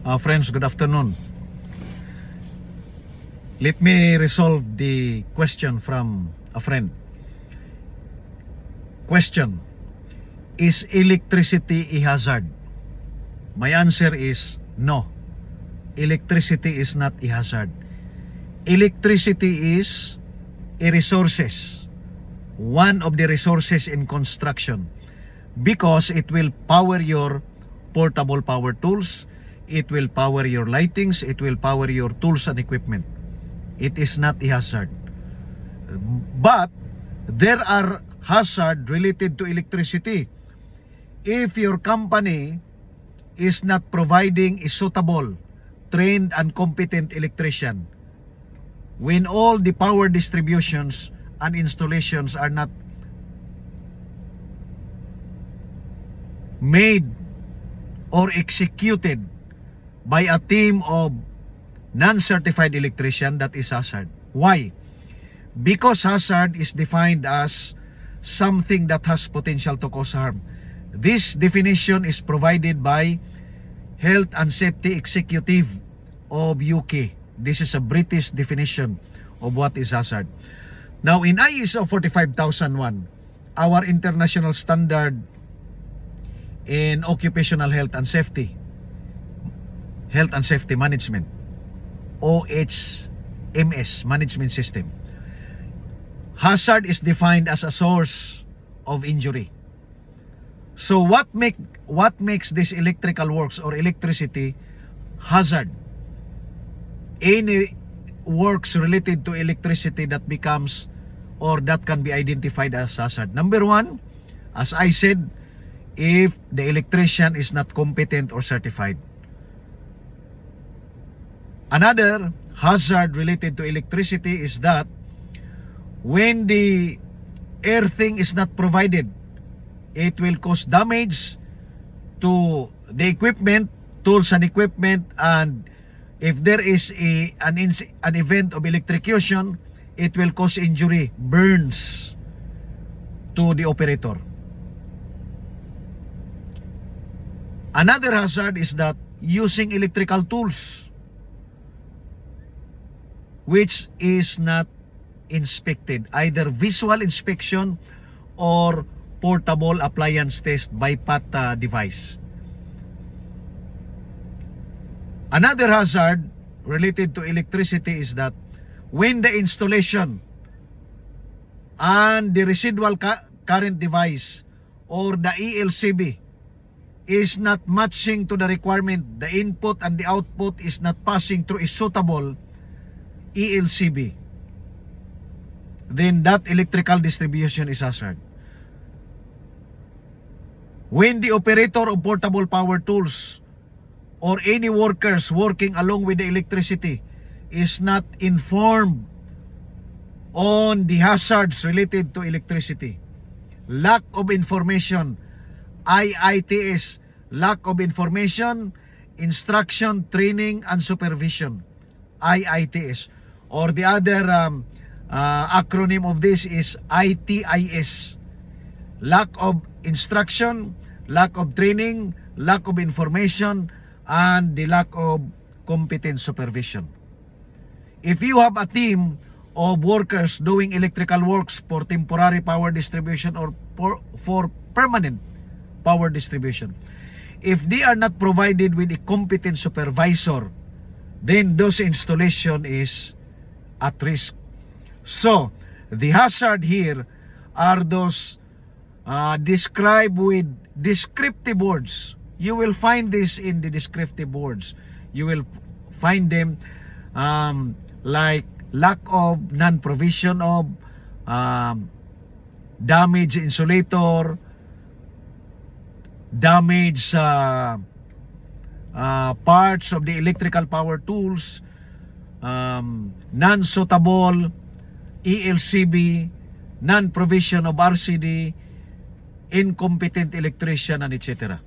Friends, good afternoon. Let me resolve the question from a friend. Question: is electricity a hazard? My answer is no. Electricity is not a hazard. Electricity is a resources. One of the resources in construction, because it will power your portable power tools, it will power your lightings, it will power your tools and equipment. It is not a hazard. But there are hazards related to electricity. If your company is not providing a suitable, trained and competent electrician, when all the power distributions and installations are not made or executed by a team of non-certified electrician, that is hazard. Why? Because hazard is defined as something that has potential to cause harm. This definition is provided by Health and Safety Executive of UK. This is a British definition of what is hazard. Now, in ISO 45001, our international standard in occupational health and safety management, OHMS management system, hazard is defined as a source of injury. So what makes this electrical works or electricity hazard? Any works related to electricity that becomes or that can be identified as hazard. Number one, as I said, if the electrician is not competent or certified. Another hazard related to electricity is that when the earthing is not provided, it will cause damage to the equipment, tools and equipment, and if there is an event of electrocution, it will cause injury, burns to the operator. Another hazard is that using electrical tools which is not inspected, either visual inspection or portable appliance test by PAT device. Another hazard related to electricity is that when the installation and the residual current device or the ELCB is not matching to the requirement, the input and the output is not passing through a suitable ELCB, then that electrical distribution is hazard. When the operator of portable power tools or any workers working along with the electricity is not informed on the hazards related to electricity, lack of information, IITS, lack of information, instruction, training, and supervision, IITS, or the other acronym of this is ITIS, lack of instruction, lack of training, lack of information, and the lack of competent supervision. If you have a team of workers doing electrical works for temporary power distribution or for permanent power distribution, if they are not provided with a competent supervisor, then those installation is at risk. So, the hazard here are those described with descriptive words. You will find this in the descriptive words. You will find them like lack of non-provision of damage insulator, damage parts of the electrical power tools, non-suitable ELCB, non-provision of RCD, incompetent electrician, and etc.